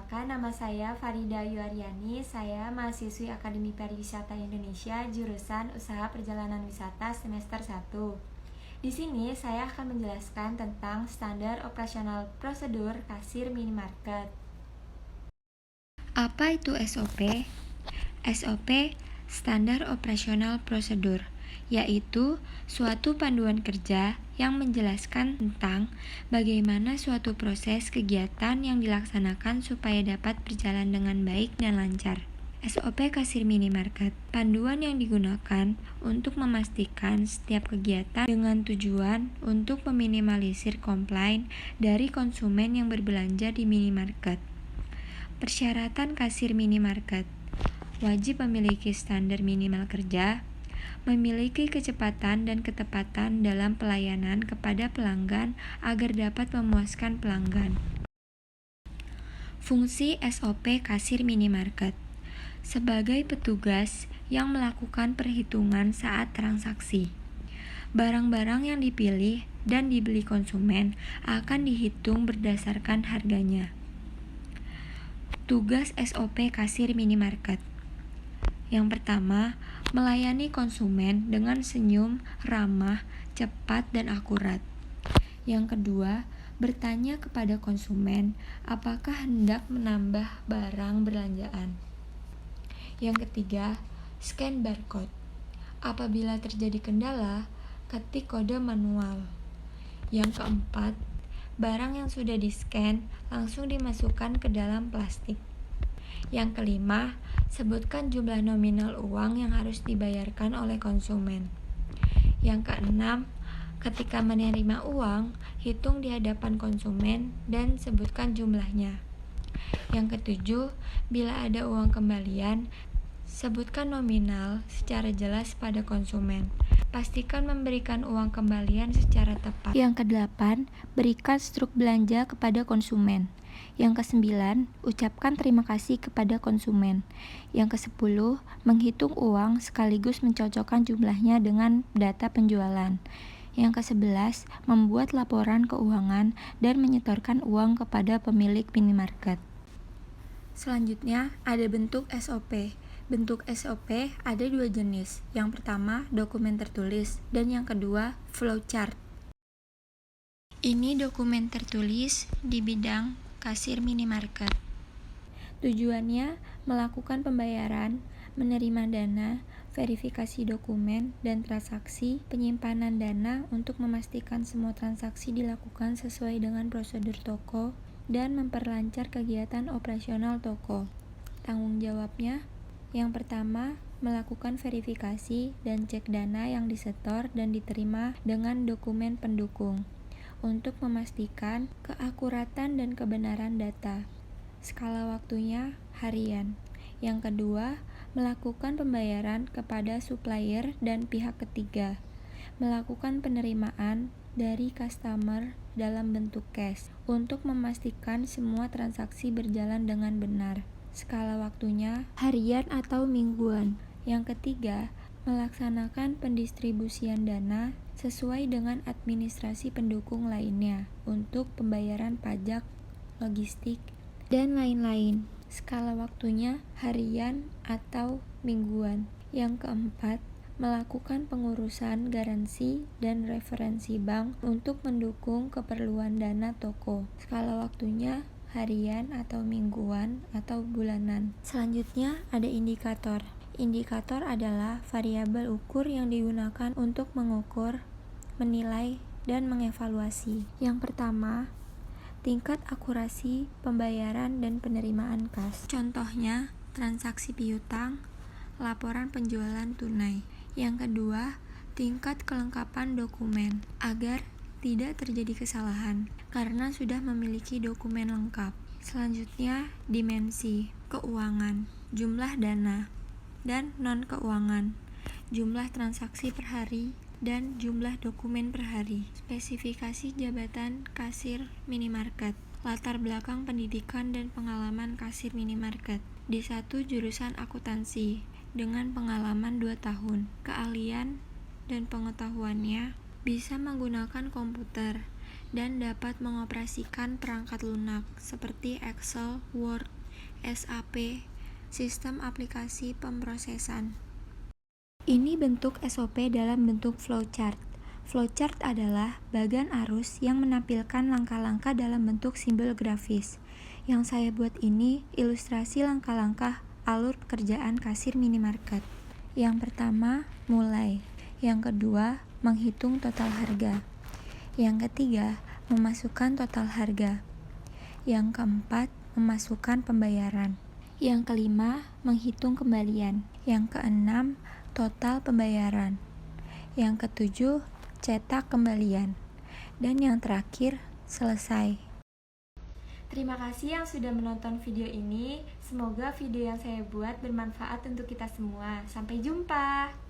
Perkenalkan, nama saya Farida Yuaryani. Saya mahasiswi Akademi Pariwisata Indonesia, jurusan Usaha Perjalanan Wisata semester 1. Di sini saya akan menjelaskan tentang standar operasional prosedur kasir minimarket. Apa itu SOP? SOP, Standar Operasional Prosedur, yaitu suatu panduan kerja yang menjelaskan tentang bagaimana suatu proses kegiatan yang dilaksanakan supaya dapat berjalan dengan baik dan lancar. SOP kasir minimarket, panduan yang digunakan untuk memastikan setiap kegiatan dengan tujuan untuk meminimalisir komplain dari konsumen yang berbelanja di minimarket. Persyaratan kasir minimarket wajib memiliki standar minimal kerja, memiliki kecepatan dan ketepatan dalam pelayanan kepada pelanggan agar dapat memuaskan pelanggan. Fungsi SOP kasir minimarket sebagai petugas yang melakukan perhitungan saat transaksi. Barang-barang yang dipilih dan dibeli konsumen akan dihitung berdasarkan harganya. Tugas SOP kasir minimarket. Yang pertama, melayani konsumen dengan senyum, ramah, cepat, dan akurat. Yang kedua, bertanya kepada konsumen apakah hendak menambah barang belanjaan. Yang ketiga, scan barcode. Apabila terjadi kendala, ketik kode manual. Yang keempat, barang yang sudah di-scan langsung dimasukkan ke dalam plastik. Yang kelima, sebutkan jumlah nominal uang yang harus dibayarkan oleh konsumen. Yang keenam, ketika menerima uang, hitung di hadapan konsumen dan sebutkan jumlahnya. Yang ketujuh, bila ada uang kembalian, sebutkan nominal secara jelas pada konsumen. Pastikan memberikan uang kembalian secara tepat. Yang kedelapan, berikan struk belanja kepada konsumen. Yang kesembilan, ucapkan terima kasih kepada konsumen. Yang kesepuluh, menghitung uang sekaligus mencocokkan jumlahnya dengan data penjualan. Yang kesebelas, membuat laporan keuangan dan menyetorkan uang kepada pemilik minimarket. Selanjutnya, ada bentuk SOP. Bentuk SOP ada dua jenis. Yang pertama, dokumen tertulis, dan yang kedua, flowchart. Ini dokumen tertulis di bidang kasir minimarket. Tujuannya melakukan pembayaran, menerima dana, verifikasi dokumen, dan transaksi penyimpanan dana untuk memastikan semua transaksi dilakukan sesuai dengan prosedur toko dan memperlancar kegiatan operasional toko. Tanggung jawabnya, yang pertama, melakukan verifikasi dan cek dana yang disetor dan diterima dengan dokumen pendukung untuk memastikan keakuratan dan kebenaran data. Skala waktunya harian. Yang kedua, melakukan pembayaran kepada supplier dan pihak ketiga. Melakukan penerimaan dari customer dalam bentuk cash untuk memastikan semua transaksi berjalan dengan benar. Skala waktunya harian atau mingguan. Yang ketiga, melaksanakan pendistribusian dana sesuai dengan administrasi pendukung lainnya untuk pembayaran pajak, logistik, dan lain-lain. Skala waktunya harian atau mingguan. Yang keempat, melakukan pengurusan garansi dan referensi bank untuk mendukung keperluan dana toko. Skala waktunya harian atau mingguan atau bulanan. Selanjutnya ada indikator. Indikator adalah variabel ukur yang digunakan untuk mengukur, menilai, dan mengevaluasi. Yang pertama, tingkat akurasi pembayaran dan penerimaan kas. Contohnya, transaksi piutang, laporan penjualan tunai. Yang kedua, tingkat kelengkapan dokumen agar tidak terjadi kesalahan karena sudah memiliki dokumen lengkap. Selanjutnya, dimensi keuangan, jumlah dana, dan non-keuangan, jumlah transaksi per hari, dan jumlah dokumen per hari. Spesifikasi jabatan kasir minimarket, latar belakang pendidikan dan pengalaman kasir minimarket. D1 jurusan akuntansi dengan pengalaman 2 tahun. Keahlian dan pengetahuannya bisa menggunakan komputer dan dapat mengoperasikan perangkat lunak seperti Excel, Word, SAP, sistem aplikasi pemrosesan. Ini bentuk SOP dalam bentuk flowchart. Flowchart adalah bagan arus yang menampilkan langkah-langkah dalam bentuk simbol grafis. Yang saya buat ini ilustrasi langkah-langkah alur pekerjaan kasir minimarket. Yang pertama, mulai. Yang kedua, menghitung total harga. Yang ketiga, memasukkan total harga. Yang keempat, memasukkan pembayaran. Yang kelima, menghitung kembalian. Yang keenam, total pembayaran. Yang ketujuh, cetak kembalian. Dan yang terakhir, selesai. Terima kasih yang sudah menonton video ini. Semoga video yang saya buat bermanfaat untuk kita semua. Sampai jumpa.